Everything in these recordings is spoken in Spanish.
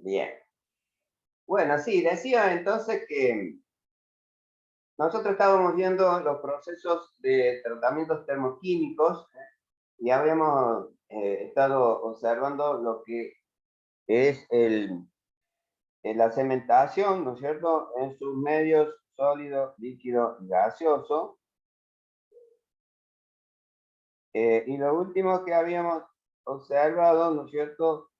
Bien. Bueno, sí, decía entonces que nosotros estábamos viendo los procesos de tratamientos termoquímicos y habíamos estado observando lo que es la cementación, ¿no es cierto?, en sus medios sólido, líquido y gaseoso. Y lo último que habíamos observado, ¿no es cierto?,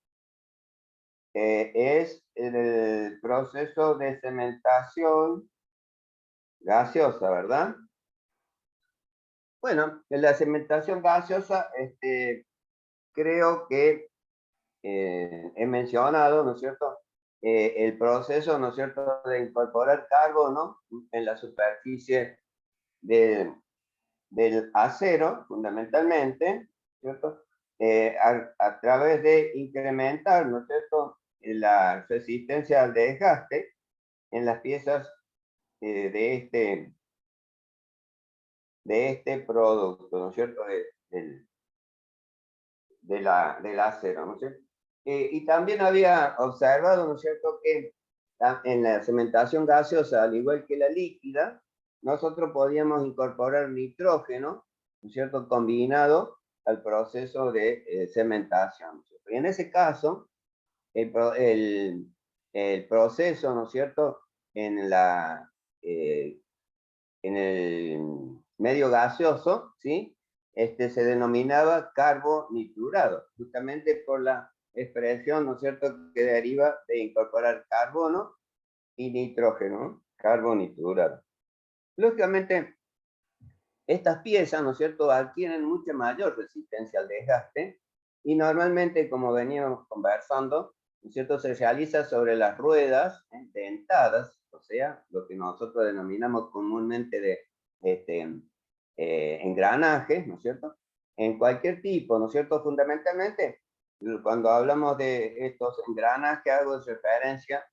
es el proceso de cementación gaseosa, ¿verdad? Bueno, en la cementación gaseosa, creo que he mencionado, ¿no es cierto? El proceso, ¿no es cierto?, de incorporar carbono en la superficie de- del acero, fundamentalmente, ¿cierto? A través de incrementar, ¿no es cierto?, la resistencia al desgaste en las piezas de este producto, ¿no es cierto?, del acero, ¿no es cierto? Y también había observado, ¿no es cierto?, que en la cementación gaseosa, al igual que la líquida, nosotros podíamos incorporar nitrógeno, ¿no es cierto?, combinado al proceso de cementación, ¿no es cierto? Y en ese caso, el, pro- el, el proceso, ¿no es cierto?, en eh, en el medio gaseoso, ¿sí? Se denominaba carbonitrurado, justamente por la expresión, ¿no es cierto?, que deriva de incorporar carbono y nitrógeno, carbonitrurado. Lógicamente, estas piezas, ¿no es cierto?, adquieren mucha mayor resistencia al desgaste y normalmente, como veníamos conversando, ¿no es cierto?, se realiza sobre las ruedas dentadas, o sea, lo que nosotros denominamos comúnmente de este, engranajes, ¿no es cierto? En cualquier tipo, ¿no es cierto? Fundamentalmente, cuando hablamos de estos engranajes, hago referencia,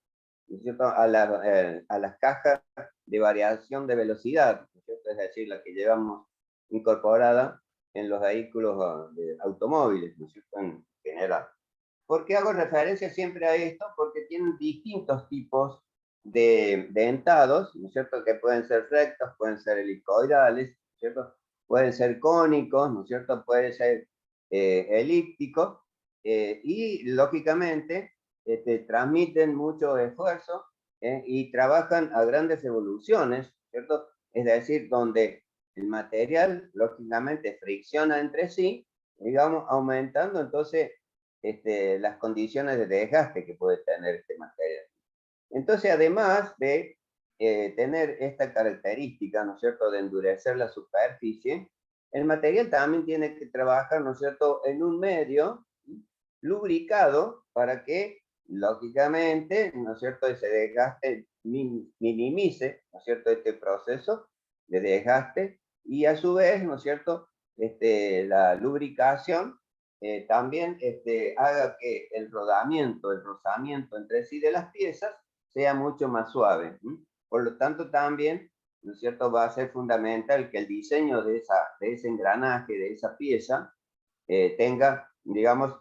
¿no es cierto?, a las cajas de variación de velocidad, ¿no es cierto?, es decir, la que llevamos incorporada en los vehículos automóviles, ¿no es cierto?, en general. ¿Por qué hago referencia siempre a esto? Porque tienen distintos tipos de dentados, ¿no es cierto?, que pueden ser rectos, pueden ser helicoidales, ¿no es cierto?, pueden ser cónicos, ¿no es cierto?, pueden ser elípticos, y lógicamente transmiten mucho esfuerzo y trabajan a grandes evoluciones, ¿cierto? Es decir, donde el material lógicamente fricciona entre sí, digamos, aumentando entonces las condiciones de desgaste que puede tener este material. Entonces, además de tener esta característica, ¿no es cierto?, de endurecer la superficie, el material también tiene que trabajar, ¿no es cierto?, en un medio lubricado para que, lógicamente, ¿no es cierto?, ese desgaste minimice, ¿no es cierto?, este proceso de desgaste y a su vez, ¿no es cierto?, la lubricación también haga que el rodamiento, el rozamiento entre sí de las piezas sea mucho más suave. Por lo tanto, también, ¿no es cierto?, va a ser fundamental que el diseño de ese engranaje, de esa pieza, tenga, digamos,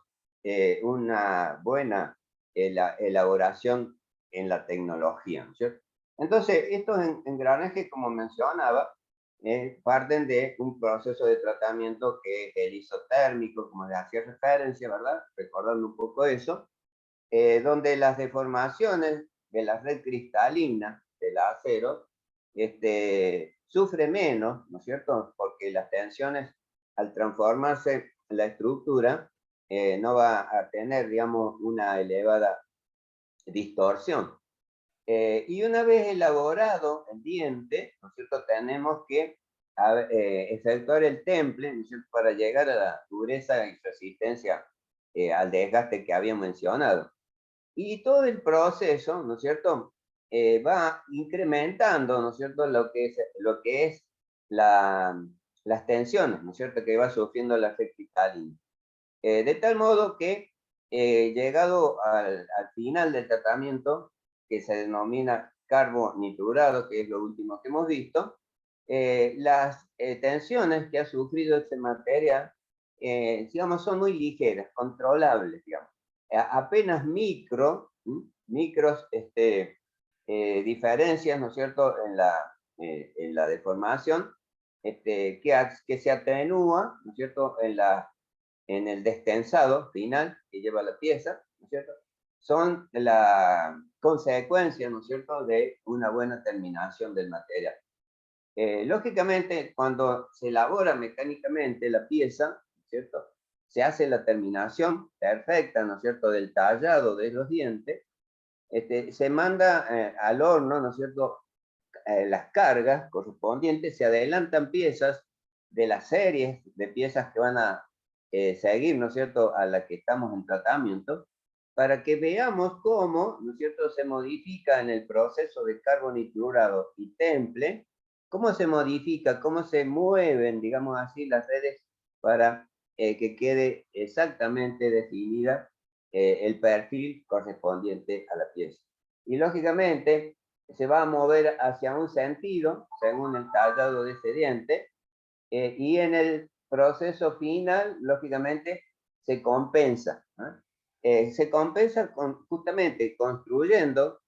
una buena elaboración en la tecnología, ¿no es cierto? Entonces, estos engranajes, como mencionaba, parten de un proceso de tratamiento que es el isotérmico, como les hacía referencia, ¿verdad? Recordando un poco eso, donde las deformaciones de la red cristalina del acero sufre menos, ¿no es cierto? Porque las tensiones, al transformarse la estructura, no va a tener, digamos, una elevada distorsión. Y una vez elaborado el diente, ¿no es cierto?, tenemos que efectuar el temple, ¿no es cierto?, para llegar a la dureza y resistencia al desgaste que había mencionado. Y todo el proceso, ¿no es cierto?, va incrementando, ¿no es cierto?, lo que es las tensiones, ¿no es cierto?, que va sufriendo la red cristalina. De tal modo que, llegado al final del tratamiento, que se denomina carbonitrurado, que es lo último que hemos visto, las tensiones que ha sufrido este material, digamos, son muy ligeras, controlables, digamos. Apenas micro, micros diferencias, ¿no es cierto?, en la deformación, que se atenúa, ¿no es cierto?, en el destensado final que lleva la pieza, ¿no es cierto?, son la consecuencia, ¿no es cierto?, de una buena terminación del material. Lógicamente, cuando se elabora mecánicamente la pieza, ¿no es cierto?, se hace la terminación perfecta, ¿no es cierto?, del tallado de los dientes, se manda al horno, ¿no es cierto?, las cargas correspondientes, se adelantan piezas de las series de piezas que van a seguir, ¿no es cierto?, a la que estamos en tratamiento, para que veamos cómo, ¿no es cierto?, se modifica en el proceso de carbonitrurado y temple, cómo se modifica, cómo se mueven, digamos así, las redes para que quede exactamente definida el perfil correspondiente a la pieza. Y lógicamente se va a mover hacia un sentido, según el tallado de ese diente, y en el proceso final, lógicamente, se compensa, ¿no? Se compensa justamente construyendo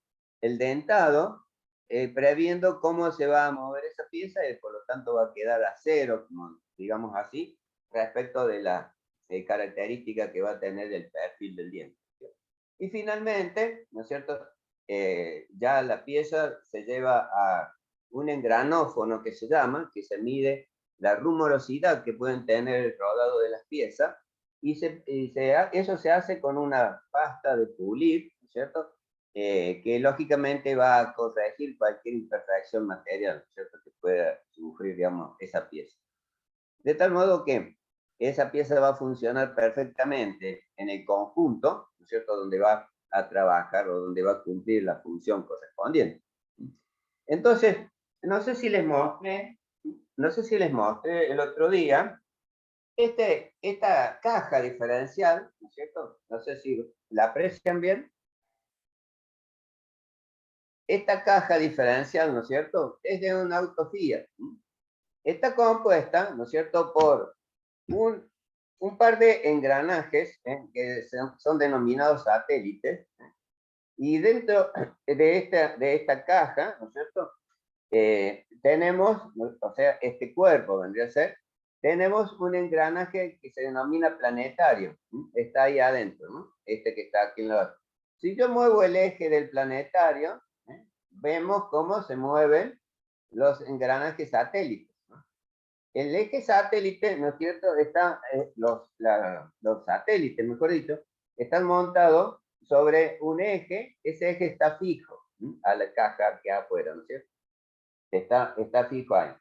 el dentado, previendo cómo se va a mover esa pieza y por lo tanto va a quedar a cero, como, digamos así, respecto de la característica que va a tener el perfil del diente. Y finalmente, ¿no es cierto?, ya la pieza se lleva a un engranófono que se llama, que se mide la rumorosidad que pueden tener el rodado de las piezas, y eso se hace con una pasta de pulir, ¿no es cierto?, que lógicamente va a corregir cualquier imperfección material, ¿no es cierto?, que pueda sufrir, digamos, esa pieza. De tal modo que esa pieza va a funcionar perfectamente en el conjunto, ¿no es cierto?, donde va a trabajar o donde va a cumplir la función correspondiente. Entonces, no sé si les mostré, no sé si les mostré el otro día, esta caja diferencial, ¿no es cierto? No sé si la aprecian bien. Esta caja diferencial, ¿no es cierto?, es de un auto Fiat. Está compuesta, ¿no es cierto?, por un par de engranajes que son denominados satélites, y dentro de esta caja, ¿no es cierto?, tenemos, o sea, este cuerpo vendría a ser, tenemos un engranaje que se denomina planetario, está ahí adentro, ¿no?, este que está aquí en la base. Si yo muevo el eje del planetario, vemos cómo se mueven los engranajes satélites. El eje satélite, ¿no es cierto?, los satélites, mejor dicho, están montados sobre un eje, ese eje está fijo a la caja que hay afuera, ¿no es cierto? Está fijo ahí.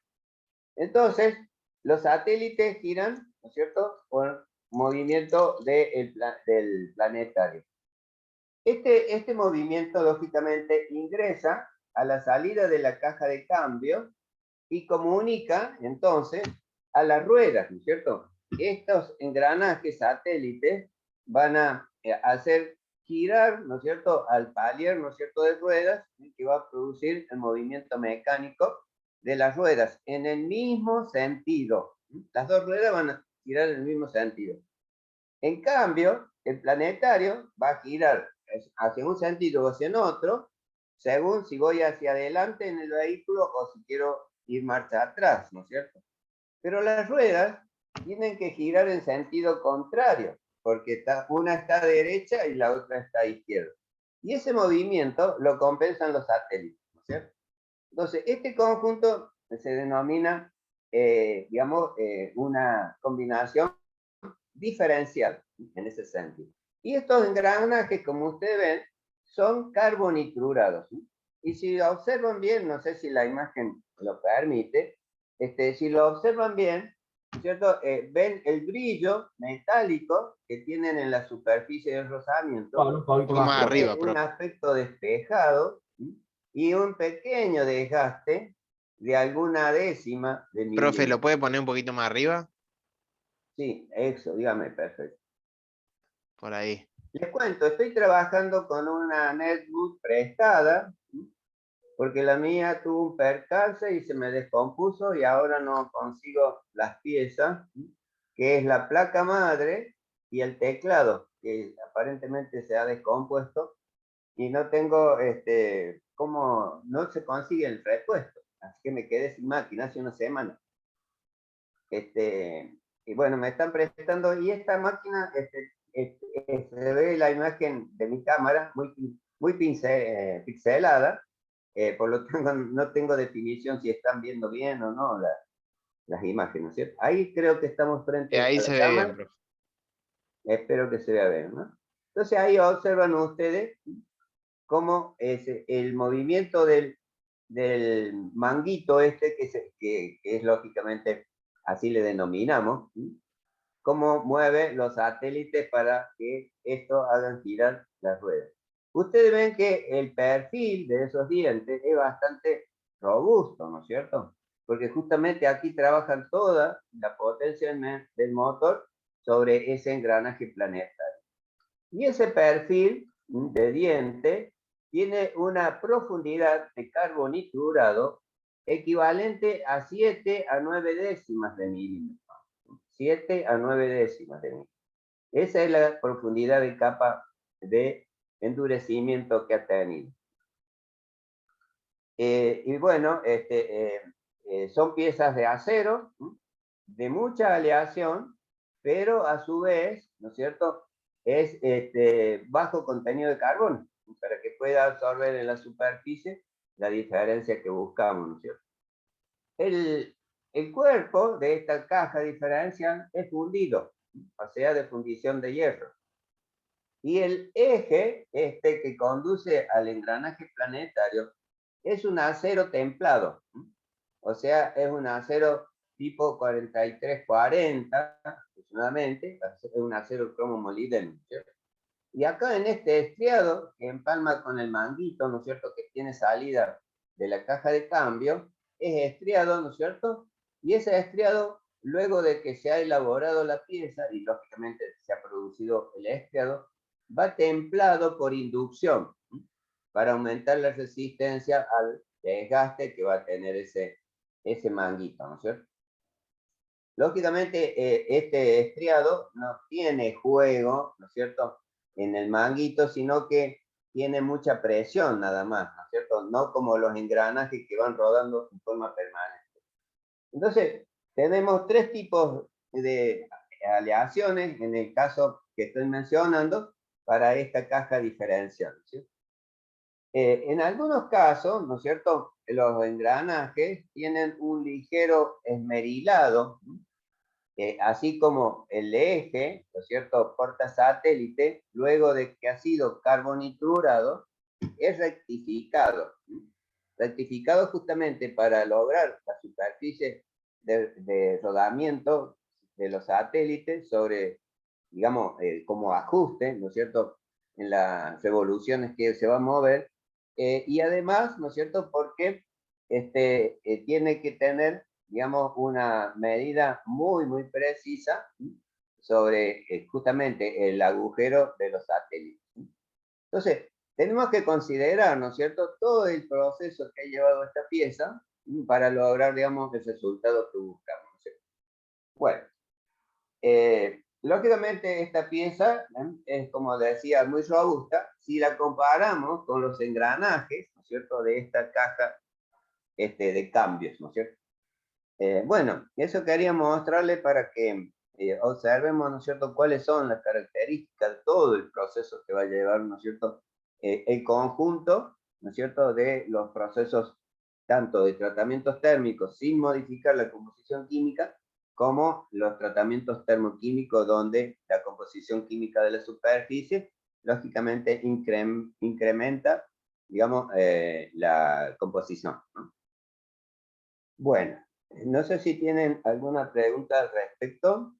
Entonces, los satélites giran, ¿no es cierto?, por movimiento del planetario. Este movimiento, lógicamente, ingresa a la salida de la caja de cambio y comunica, entonces, a las ruedas, ¿no es cierto? Estos engranajes satélites van a hacer girar, ¿no es cierto?, al palier, ¿no es cierto?, de ruedas, que va a producir el movimiento mecánico de las ruedas en el mismo sentido. Las dos ruedas van a girar en el mismo sentido. En cambio, el planetario va a girar hacia un sentido o hacia otro, según si voy hacia adelante en el vehículo o si quiero ir marcha atrás, ¿no es cierto? Pero las ruedas tienen que girar en sentido contrario, porque una está derecha y la otra está a izquierda. Y ese movimiento lo compensan los satélites, ¿no es cierto? Entonces, este conjunto se denomina, digamos, una combinación diferencial en ese sentido. Y estos engranajes, como ustedes ven, son carbonitrurados. Y si lo observan bien, no sé si la imagen lo permite, si lo observan bien, ¿cierto? Ven el brillo metálico que tienen en la superficie del rozamiento, Un poquito Un poco más. más arriba, un profe. aspecto despejado, ¿sí?, y un pequeño desgaste de alguna décima de Profe, ¿lo milímetro. puede poner un poquito más arriba? Sí, eso, dígame, perfecto. Por ahí. Les cuento, estoy trabajando con una netbook prestada, porque la mía tuvo un percance y se me descompuso y ahora no consigo las piezas, que es la placa madre y el teclado, que aparentemente se ha descompuesto. y no tengo, cómo, no se consigue el repuesto. Así que me quedé sin máquina hace una semana. Y bueno, me están prestando, y esta máquina, se ve la imagen de mi cámara muy pixelada, por lo tanto no tengo definición si están viendo bien o no las imágenes, ¿cierto? Ahí creo que estamos frente Ahí a se la ve bien, cámara, profe. espero que se vea bien, ¿no? Entonces ahí observan ustedes cómo es el movimiento del manguito que es lógicamente, así le denominamos, ¿sí? Cómo mueve los satélites para que esto hagan girar las ruedas. Ustedes ven que el perfil de esos dientes es bastante robusto, ¿no es cierto? Porque justamente aquí trabajan toda la potencia del motor sobre ese engranaje planetario. Y ese perfil de diente tiene una profundidad de carboniturado equivalente a 7 a 9 décimas de milímetro. 7 a 9 décimas de milímetro. Esa es la profundidad de capa de endurecimiento que ha tenido. Y bueno, son piezas de acero, de mucha aleación, pero a su vez, ¿no es cierto?, es bajo contenido de carbono, para que pueda absorber en la superficie la diferencia que buscamos, ¿no es cierto? El cuerpo de esta caja diferencial es fundido, o sea, de fundición de hierro. Y el eje, que conduce al engranaje planetario, es un acero templado. O sea, es un acero tipo 4340, aproximadamente, es un acero cromo molibdeno, ¿cierto? Y acá en este estriado, que empalma con el manguito, ¿no es cierto?, que tiene salida de la caja de cambio, es estriado, ¿no es cierto? Y ese estriado, luego de que se ha elaborado la pieza, y lógicamente se ha producido el estriado, va templado por inducción, ¿sí?, para aumentar la resistencia al desgaste que va a tener ese manguito, ¿no es cierto? Lógicamente, este estriado no tiene juego, ¿no es cierto?, en el manguito, sino que tiene mucha presión nada más, ¿no es cierto? No como los engranajes que van rodando en forma permanente. Entonces, tenemos tres tipos de aleaciones en el caso que estoy mencionando para esta caja diferencial, ¿sí? En algunos casos, ¿no es cierto?, los engranajes tienen un ligero esmerilado, así como el eje, ¿no es cierto?, porta satélite, luego de que ha sido carboniturado, es rectificado. Rectificado justamente para lograr la superficie de rodamiento de los satélites sobre, digamos, como ajuste, ¿no es cierto?, en las revoluciones que se va a mover, y además, ¿no es cierto?, porque tiene que tener, digamos, una medida muy precisa sobre justamente el agujero de los satélites. Entonces, tenemos que considerar, ¿no es cierto?, todo el proceso que ha llevado esta pieza para lograr, digamos, el resultado que buscamos, ¿no es cierto? Bueno, lógicamente esta pieza es, como decía, muy robusta. Si la comparamos con los engranajes, ¿no es cierto?, de esta caja de cambios, ¿no es cierto? Bueno, eso quería mostrarle para que observemos, ¿no es cierto?, cuáles son las características de todo el proceso que va a llevar, ¿no es cierto?, el conjunto, ¿no es cierto?, de los procesos tanto de tratamientos térmicos sin modificar la composición química, como los tratamientos termoquímicos donde la composición química de la superficie, lógicamente, incrementa, digamos, la composición, ¿no? Bueno, no sé si tienen alguna pregunta al respecto.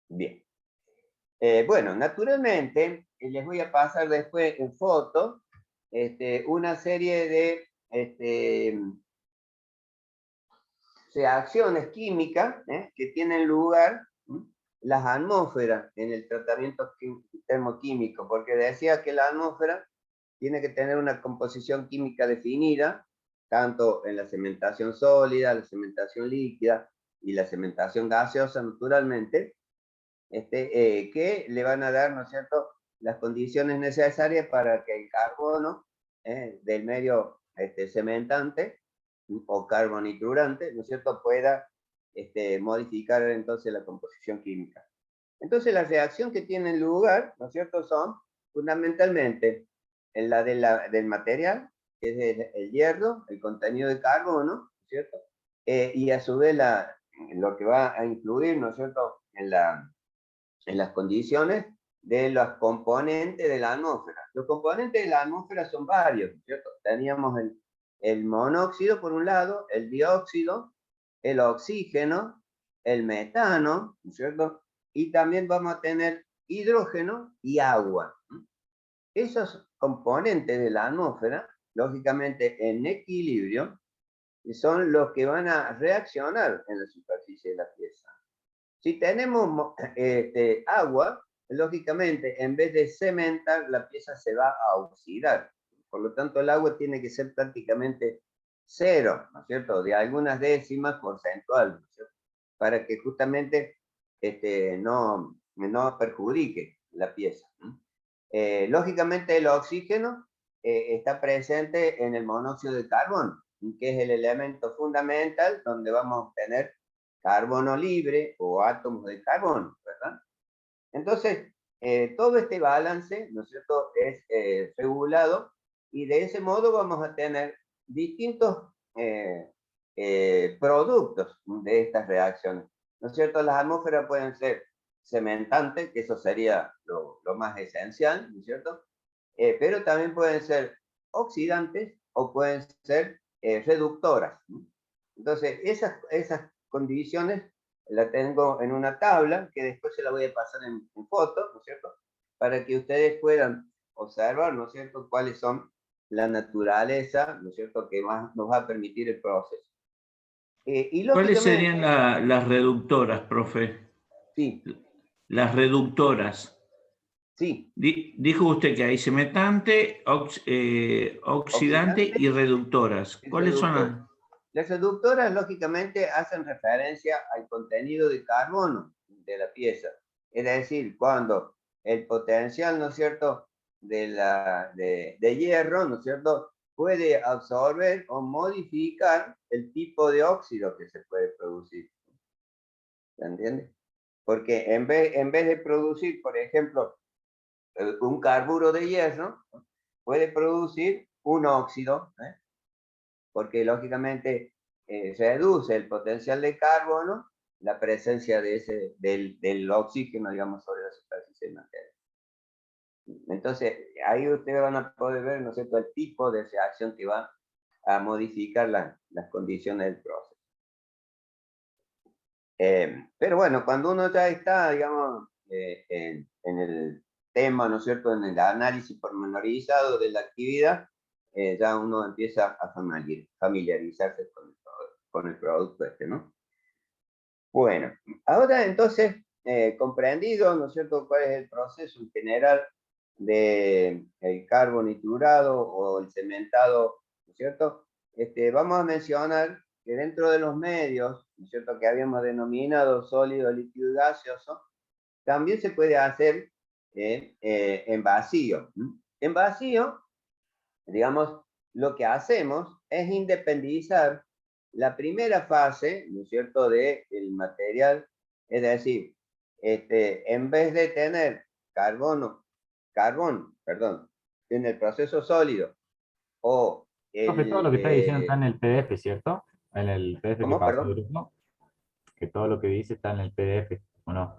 Bien. Bueno, naturalmente, les voy a pasar después en foto una serie de reacciones químicas que tienen lugar, las atmósferas en el tratamiento termoquímico, porque decía que la atmósfera tiene que tener una composición química definida, tanto en la cementación sólida, la cementación líquida y la cementación gaseosa, naturalmente, que le van a dar, ¿no es cierto?, las condiciones necesarias para que el carbono del medio cementante o carbonitrurante, ¿no es cierto?, pueda modificar entonces la composición química. Entonces la reacción que tienen lugar, ¿no es cierto?, son fundamentalmente en la, del material, que es el hierro, el contenido de carbono, ¿no es cierto?, y a su vez lo que va a influir, ¿no es cierto?, en las condiciones de los componentes de la atmósfera. Los componentes de la atmósfera son varios, ¿no es cierto? Teníamos el monóxido por un lado, el dióxido, el oxígeno, el metano, ¿no es cierto? Y también vamos a tener hidrógeno y agua. Esos componentes de la atmósfera, lógicamente en equilibrio, son los que van a reaccionar en la superficie de la pieza. Si tenemos agua, lógicamente, en vez de cementar, la pieza se va a oxidar. Por lo tanto, el agua tiene que ser prácticamente cero, ¿no es cierto?, de algunas décimas porcentuales, ¿no es cierto?, para que justamente no perjudique la pieza. Lógicamente, el oxígeno está presente en el monóxido de carbono, que es el elemento fundamental donde vamos a obtener carbono libre o átomos de carbono, ¿verdad? Entonces, todo este balance, ¿no es cierto?, es regulado, y de ese modo vamos a tener distintos productos de estas reacciones, ¿no es cierto? Las atmósferas pueden ser cementantes, que eso sería lo más esencial, ¿no es cierto?, pero también pueden ser oxidantes o pueden ser reductoras, ¿no? Entonces, esas condiciones la tengo en una tabla que después se la voy a pasar en foto, ¿no es cierto?, para que ustedes puedan observar, ¿no es cierto?, cuáles son la naturaleza, ¿no es cierto?, que más nos va a permitir el proceso. Y ¿Cuáles serían lógicamente, las reductoras, profe? sí, Las reductoras. sí, Dijo usted que hay cementante, oxidante oxidante y reductoras. y ¿Cuáles son reductor. las? Las reductoras, lógicamente, hacen referencia al contenido de carbono de la pieza. Es decir, cuando el potencial, ¿no es cierto?, de hierro, ¿no es cierto?, puede absorber o modificar el tipo de óxido que se puede producir. ¿Se entiende? Porque en vez de producir, por ejemplo, un carburo de hierro, puede producir un óxido, porque lógicamente reduce el potencial de carbono la presencia del oxígeno, digamos, sobre la superficie del material. Entonces, ahí ustedes van a poder ver, ¿no es cierto?, el tipo de reacción que va a modificar las condiciones del proceso. Pero bueno, cuando uno ya está, digamos, en el tema, ¿no es cierto?, en el análisis pormenorizado de la actividad, ya uno empieza a familiarizarse con el producto ¿no? Bueno, ahora entonces, comprendido, ¿no es cierto?, cuál es el proceso en general del carbonitrurado o el cementado, ¿no es cierto?, vamos a mencionar que dentro de los medios, ¿no es cierto?, que habíamos denominado sólido, líquido y gaseoso, también se puede hacer en vacío. En vacío, digamos, lo que hacemos es independizar la primera fase, ¿no es cierto?, del material, es decir, en vez de tener carbón, perdón, en el proceso sólido o Profe, todo lo el, que está diciendo está en el PDF, ¿cierto? En el PDF que ¿cómo, pasó el perdón? grupo. Que todo lo que dice está en el PDF, ¿o no?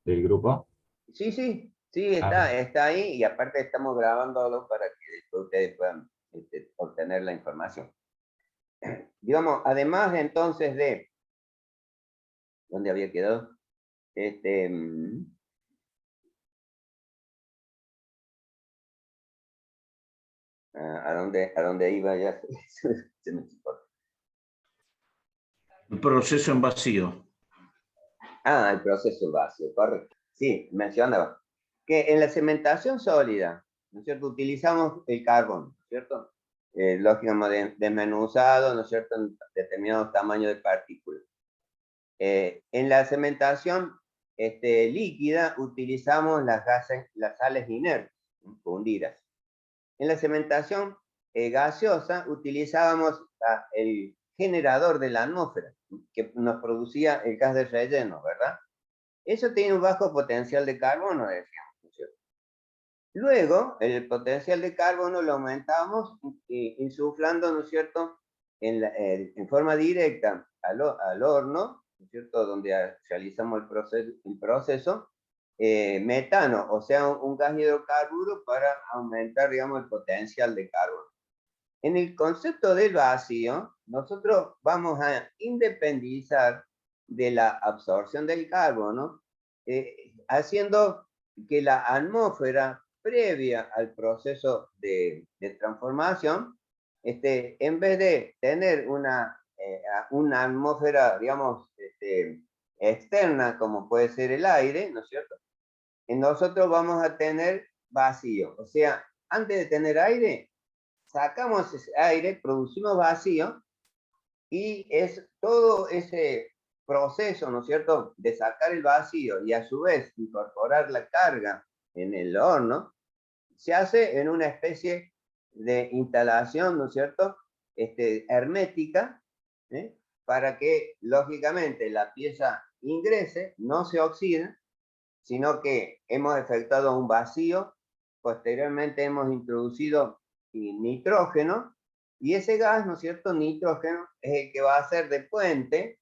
Del grupo. Sí, sí, sí, Ah, está ahí, y aparte estamos grabándolo para que después ustedes puedan obtener la información. Digamos, además entonces de, ¿dónde había quedado? ¿A dónde iba ya? Se me chifó. El proceso en vacío. Ah, el proceso vacío, correcto. Sí, mencionaba que en la cementación sólida, ¿no es cierto?, utilizamos el carbón, ¿no es cierto? Lógicamente desmenuzado, ¿no es cierto?, en determinados tamaños de partículas. En la cementación líquida, utilizamos las sales inertes, fundidas. En la cementación gaseosa utilizábamos el generador de la atmósfera, que nos producía el gas de relleno, ¿verdad? Eso tiene un bajo potencial de carbono, decíamos, ¿no es cierto? Luego, el potencial de carbono lo aumentamos insuflando, ¿no es cierto?, en forma directa al horno, ¿no es cierto?, donde realizamos el proceso metano, o sea, un gas hidrocarburo para aumentar, digamos, el potencial de carbono. En el concepto del vacío, nosotros vamos a independizar de la absorción del carbono, haciendo que la atmósfera previa al proceso de transformación, en vez de tener una atmósfera, digamos, externa, como puede ser el aire, ¿no es cierto? Nosotros vamos a tener vacío. O sea, antes de tener aire, sacamos ese aire, producimos vacío, y es todo ese proceso, ¿no es cierto?, de sacar el vacío y a su vez incorporar la carga en el horno, se hace en una especie de instalación, ¿no es cierto?, hermética, para que, lógicamente, la pieza ingrese, no se oxide, sino que hemos efectuado un vacío, posteriormente hemos introducido nitrógeno, y ese gas, ¿no es cierto?, nitrógeno, es el que va a ser de puente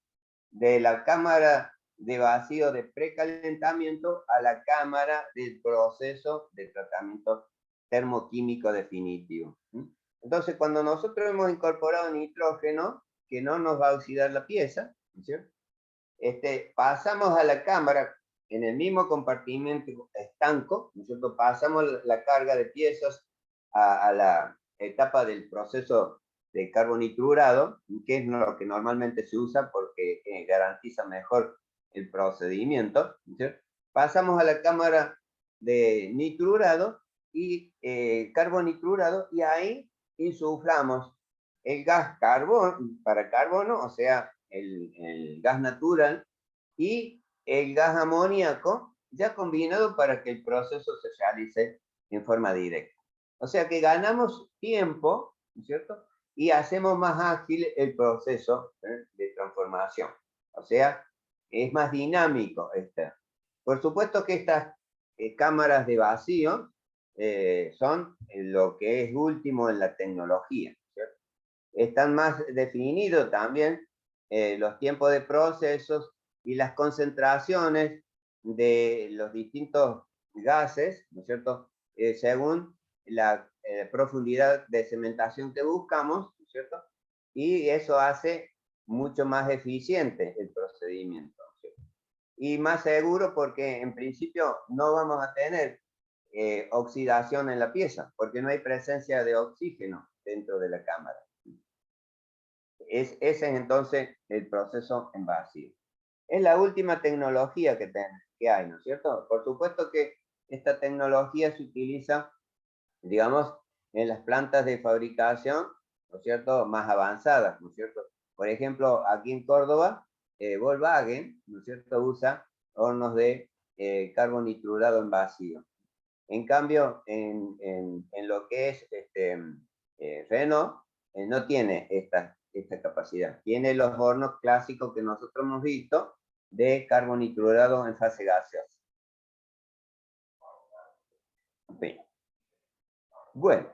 de la cámara de vacío de precalentamiento a la cámara del proceso de tratamiento termoquímico definitivo. Entonces, cuando nosotros hemos incorporado nitrógeno, que no nos va a oxidar la pieza, ¿no es cierto?, pasamos a la cámara en el mismo compartimento estanco, ¿no es cierto?, pasamos la carga de piezas a la etapa del proceso de carbonitrurado, que es lo que normalmente se usa porque garantiza mejor el procedimiento, ¿no es cierto? Pasamos a la cámara de nitrurado y carbonitrurado, y ahí insuflamos el gas para carbono, o sea, el gas natural, y el gas amoníaco, ya combinado para que el proceso se realice en forma directa. O sea que ganamos tiempo, ¿no es cierto?, y hacemos más ágil el proceso de transformación. O sea, es más dinámico. Por supuesto que estas cámaras de vacío son lo que es último en la tecnología, ¿cierto? Están más definidos también los tiempos de procesos y las concentraciones de los distintos gases, ¿no es cierto?, según la profundidad de cementación que buscamos, ¿no es cierto?, y eso hace mucho más eficiente el procedimiento, ¿no es cierto?, y más seguro porque en principio no vamos a tener oxidación en la pieza, porque no hay presencia de oxígeno dentro de la cámara. Ese es entonces el proceso en vacío. Es la última tecnología que hay, ¿no es cierto? Por supuesto que esta tecnología se utiliza, digamos, en las plantas de fabricación, ¿no es cierto?, más avanzadas, ¿no es cierto? Por ejemplo, aquí en Córdoba, Volkswagen, ¿no es cierto?, usa hornos de carbonitrurado en vacío. En cambio, en lo que es Renault, no tiene esta capacidad. Tiene los hornos clásicos que nosotros hemos visto de carbonitrurado en fase gaseosa. Bien. Bueno,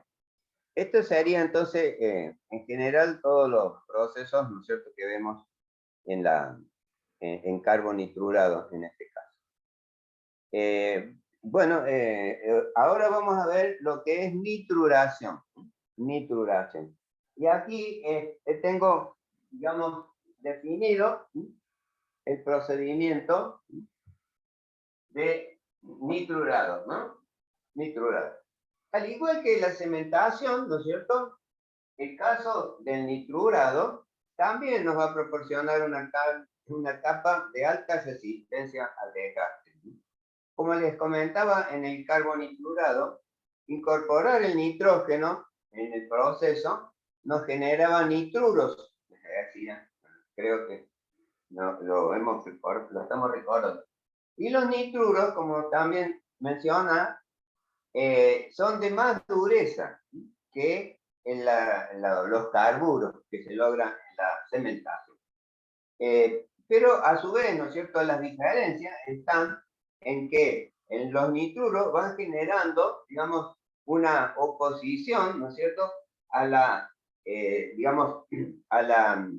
esto sería entonces, en general, todos los procesos, ¿no es cierto?, que vemos en carbonitrurado en este caso. Bueno, ahora vamos a ver lo que es nitruración. Nitruración. Y aquí tengo, digamos, definido el procedimiento de nitrurado, ¿no? Nitrurado. Al igual que la cementación, ¿no es cierto?, el caso del nitrurado también nos va a proporcionar una capa de alta resistencia al desgaste. Como les comentaba, en el carbonitrurado, incorporar el nitrógeno en el proceso nos generaba nitruros. Creo que no, lo estamos recordando. Y los nitruros, como también menciona, son de más dureza que los carburos que se logran en la cementación. Pero a su vez, ¿no es cierto?, las diferencias están en que en los nitruros van generando, digamos, una oposición, ¿no es cierto?, a la, digamos, a la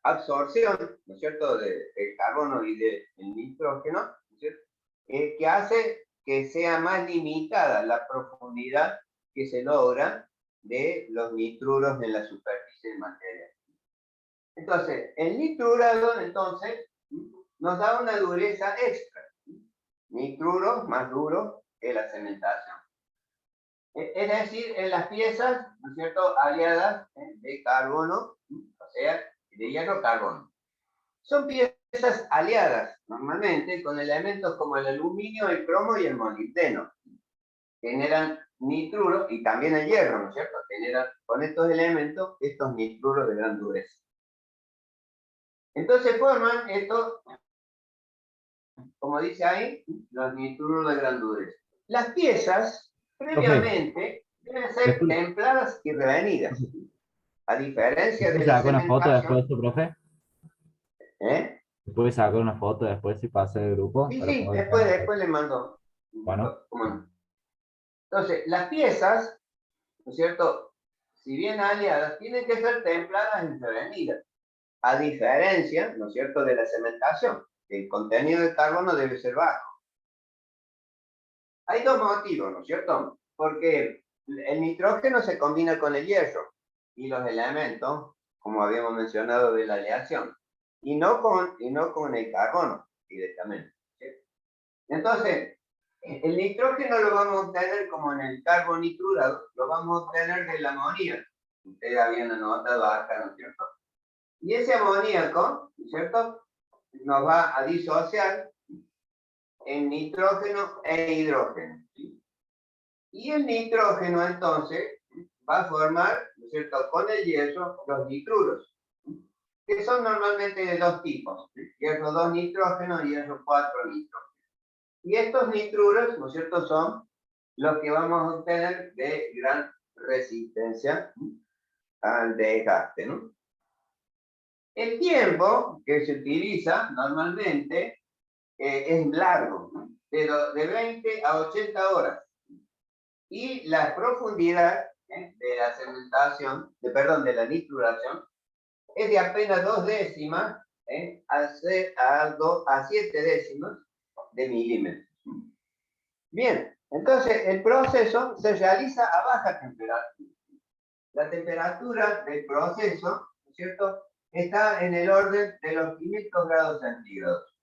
absorción, ¿no es cierto?, del carbono y del nitrógeno, ¿no es cierto?, que hace que sea más limitada la profundidad que se logra de los nitruros en la superficie del material. Entonces, el nitrurado, entonces, nos da una dureza extra. Nitruro más duro que la cementación. Es decir, en las piezas, ¿no es cierto?, aliadas de carbono, o sea, de hierro-carbono. Son piezas aliadas, normalmente, con elementos como el aluminio, el cromo y el molibdeno. Generan nitruro, y también el hierro, ¿no es cierto?, generan con estos elementos estos nitruros de gran dureza. Entonces forman estos, como dice ahí, los nitruros de gran dureza. Las piezas, previamente, deben ser templadas y revenidas. A diferencia de ¿Puedes la sacar una foto después cementación. de profe? ¿Eh? ¿Puedes sacar una foto después si pasa el grupo? Sí, Para sí, poder ver? después le mando. Bueno. Entonces, las piezas, ¿no es cierto?, si bien aliadas, tienen que ser templadas y revenidas. A diferencia, ¿no es cierto?, de la cementación. El contenido de carbono debe ser bajo. Hay dos motivos, ¿no es cierto? Porque el nitrógeno se combina con el hierro y los elementos, como habíamos mencionado, de la aleación, y no con el carbono directamente. ¿Sí? Entonces, el nitrógeno lo vamos a obtener como en el carbonitrurado, lo vamos a obtener del amoníaco. Ustedes habían anotado acá, ¿no es cierto? Y ese amoníaco, ¿no es cierto?, nos va a disociar en nitrógeno e hidrógeno. ¿Sí? Y el nitrógeno, entonces, va a formar, ¿no es cierto?, con el hierro, los nitruros, que son normalmente de dos tipos: hierro 2 nitrógeno y hierro 4 nitrógeno. Y estos nitruros, ¿no es cierto?, son los que vamos a obtener de gran resistencia al desgaste, ¿no? El tiempo que se utiliza normalmente es largo, ¿no?, de 20 a 80 horas. Y la profundidad de la cementación, de la nitruración, es de apenas 2 décimas a 7 décimas de milímetros. Bien, entonces el proceso se realiza a baja temperatura. La temperatura del proceso, ¿no es cierto?, está en el orden de los 500 grados centígrados.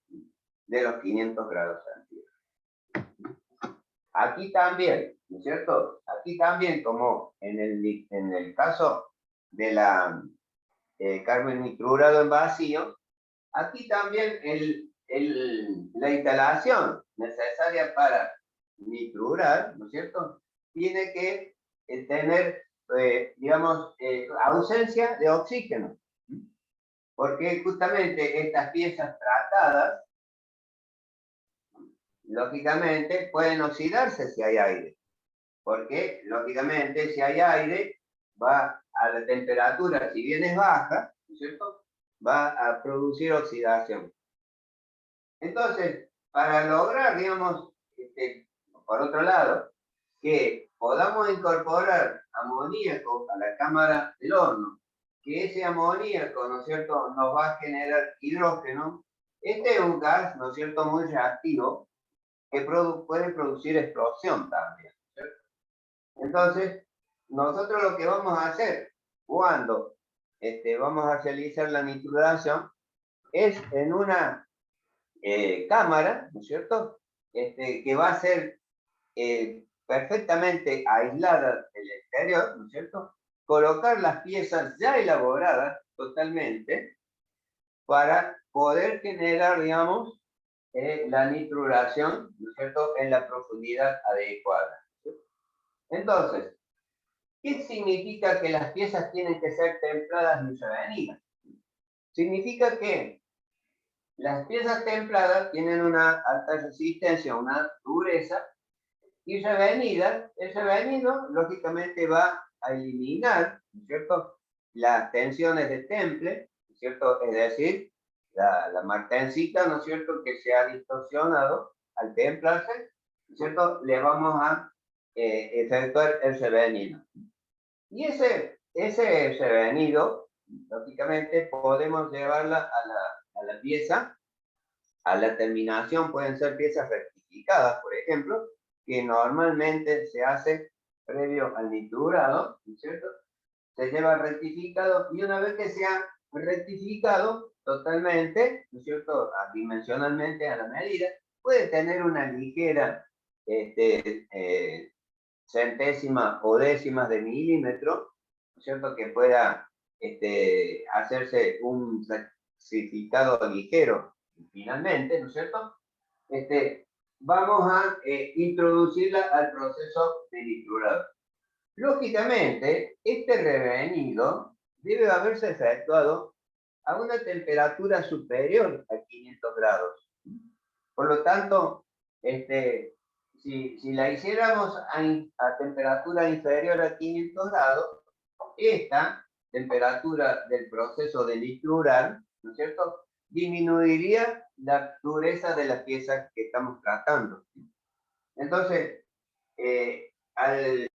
De los 500 grados centígrados. Aquí también, ¿no es cierto? Aquí también, como en el caso de la carbonitrurado en vacío, aquí también la instalación necesaria para nitrurar, ¿no es cierto?, tiene que tener, digamos, ausencia de oxígeno. Porque justamente estas piezas tratadas, lógicamente, pueden oxidarse si hay aire. Porque, lógicamente, si hay aire, va a la temperatura, si bien es baja, ¿no es cierto?, va a producir oxidación. Entonces, para lograr, digamos, por otro lado, que podamos incorporar amoníaco a la cámara del horno, que ese amoníaco, ¿no es cierto?, nos va a generar hidrógeno. Este es un gas, ¿no es cierto?, muy reactivo, que puede producir explosión también, ¿cierto? Entonces, nosotros lo que vamos a hacer cuando vamos a realizar la nitruración es en una cámara, ¿no es cierto?, que va a ser perfectamente aislada del exterior, ¿no es cierto?, colocar las piezas ya elaboradas totalmente para poder generar, digamos, la nitruración, ¿no es cierto?, en la profundidad adecuada. Entonces, ¿qué significa que las piezas tienen que ser templadas y revenidas? Significa que Las piezas templadas tienen una alta resistencia, una dureza, y revenidas, el revenido lógicamente va a eliminar, ¿no es cierto?, las tensiones de temple, ¿no es cierto?, es decir, la martencita, ¿no es cierto?, que se ha distorsionado al templarse, ¿no es cierto?, le vamos a efectuar el revenido. Y ese revenido, lógicamente, podemos llevarla a la pieza, a la terminación. Pueden ser piezas rectificadas, por ejemplo, que normalmente se hace previo al nitrurado, ¿no es cierto? Se lleva rectificado, y una vez que se ha rectificado totalmente, ¿no es cierto?, dimensionalmente a la medida, puede tener una ligera centésima o décimas de milímetro, ¿no es cierto?, que pueda hacerse un rectificado ligero finalmente, ¿no es cierto? Vamos a introducirla al proceso de nitrurado. Lógicamente, este revenido debe haberse efectuado a una temperatura superior a 500 grados. Por lo tanto, si la hiciéramos a temperatura inferior a 500 grados, esta temperatura del proceso de nitrurar, ¿no es cierto?, disminuiría la dureza de las piezas que estamos tratando. Entonces, al